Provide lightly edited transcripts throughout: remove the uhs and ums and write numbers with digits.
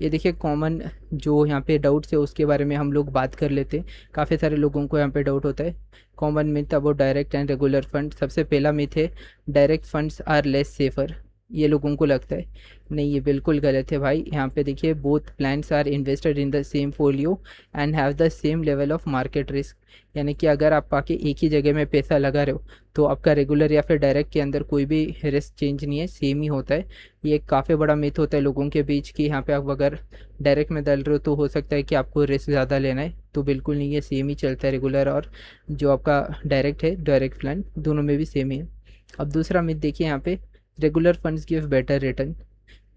ये देखिए कॉमन जो यहाँ पे डाउट्स है उसके बारे में हम लोग बात कर लेते हैं। काफ़ी सारे लोगों को यहाँ पे डाउट होता है। Common myth about direct and regular fund. सबसे पहला मिथ है direct funds are less safer. ये लोगों को लगता है, नहीं ये बिल्कुल गलत है भाई। यहाँ पे देखिए both plans are invested in the same folio and have the same level of market risk. यानी कि अगर आप आके एक ही जगह में पैसा लगा रहे हो तो आपका रेगुलर या फिर डायरेक्ट के अंदर कोई भी रिस्क चेंज नहीं है, सेम ही होता है। ये एक काफ़ी बड़ा मिथ होता है लोगों के बीच कि यहाँ पे आप अगर डायरेक्ट में डाल रहे हो तो हो सकता है कि आपको रिस्क ज़्यादा लेना है, तो बिल्कुल नहीं है, सेम ही चलता है रेगुलर और जो आपका डायरेक्ट है, डायरेक्ट प्लान दोनों में भी सेम ही है। अब दूसरा मिथ देखिए यहाँ पे, regular funds give better return.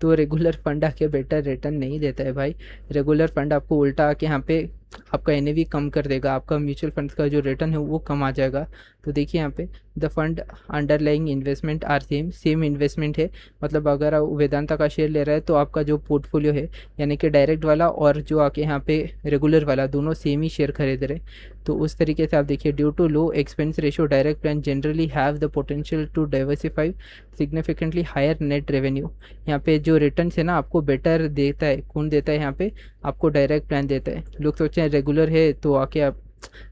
तो रेगुलर फंड आके बेटर रिटर्न नहीं देता है भाई। रेगुलर फंड आपको उल्टा आके यहाँ पे आपका एनएवी कम कर देगा, आपका म्यूचुअल फंड्स का जो रिटर्न है वो कम आ जाएगा। तो देखिए यहाँ पे the fund underlying investment are same, same investment है। मतलब अगर आप वेदांता का शेयर ले रहा है तो आपका जो पोर्टफोलियो है यानी कि डायरेक्ट वाला और जो आके यहाँ पे रेगुलर वाला दोनों सेम ही शेयर खरीद रहे हैं। तो उस तरीके से आप देखिए due to low expense ratio direct plan generally have the potential to diversify significantly higher net revenue. यहाँ पे जो रिटर्न है ना आपको बेटर देता है, कौन देता है यहाँ पे, आपको डायरेक्ट प्लान देता है। लोग सोचते हैं रेगुलर है तो आके आप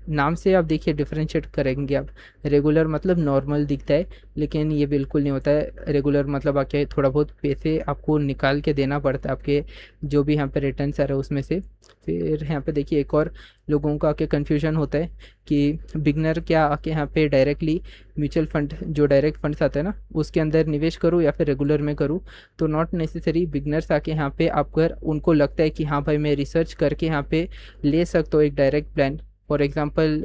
नाम से आप देखिए डिफरेंशिएट करेंगे आप, रेगुलर मतलब नॉर्मल दिखता है, लेकिन ये बिल्कुल नहीं होता है। रेगुलर मतलब आके थोड़ा बहुत पैसे आपको निकाल के देना पड़ता है आपके जो भी यहाँ पे रिटर्न्स आ रहे हैं उसमें से। फिर यहाँ पे देखिए एक और लोगों का आके कन्फ्यूजन होता है कि बिगनर क्या आके यहाँ पे डायरेक्टली म्यूचुअल फंड जो डायरेक्ट फंड्स आते हैं ना उसके अंदर निवेश करूँ या फिर रेगुलर में करूँ। तो नॉट नेसेसरी। बिगनर्स आके यहाँ पे आप अगर उनको लगता है कि हाँ भाई मैं रिसर्च करके यहाँ पे ले सकता हूँ एक डायरेक्ट प्लान, फॉर एग्जांपल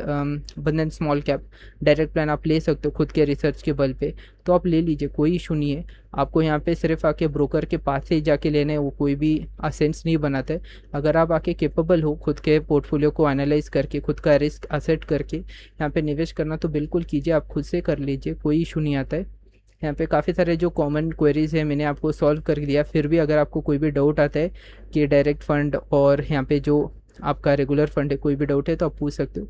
बंधन स्मॉल कैप डायरेक्ट प्लान आप ले सकते हो खुद के रिसर्च के बल पे, तो आप ले लीजिए, कोई इशू नहीं है। आपको यहाँ पे सिर्फ आके ब्रोकर के पास से ही जाके लेने वो कोई भी सेंस नहीं बनाता है। अगर आप आके केपेबल हो खुद के पोर्टफोलियो को एनालाइज करके खुद का रिस्क असेट करके यहाँ पे निवेश करना तो बिल्कुल कीजिए, आप खुद से कर लीजिए, कोई इशू नहीं आता है। यहाँ पे काफ़ी सारे जो कॉमन क्वेरीज़ है मैंने आपको सॉल्व कर दिया। फिर भी अगर आपको कोई भी डाउट आता है कि डायरेक्ट फ़ंड और यहाँ पे जो आपका रेगुलर फंड है कोई भी डाउट है तो आप पूछ सकते हो।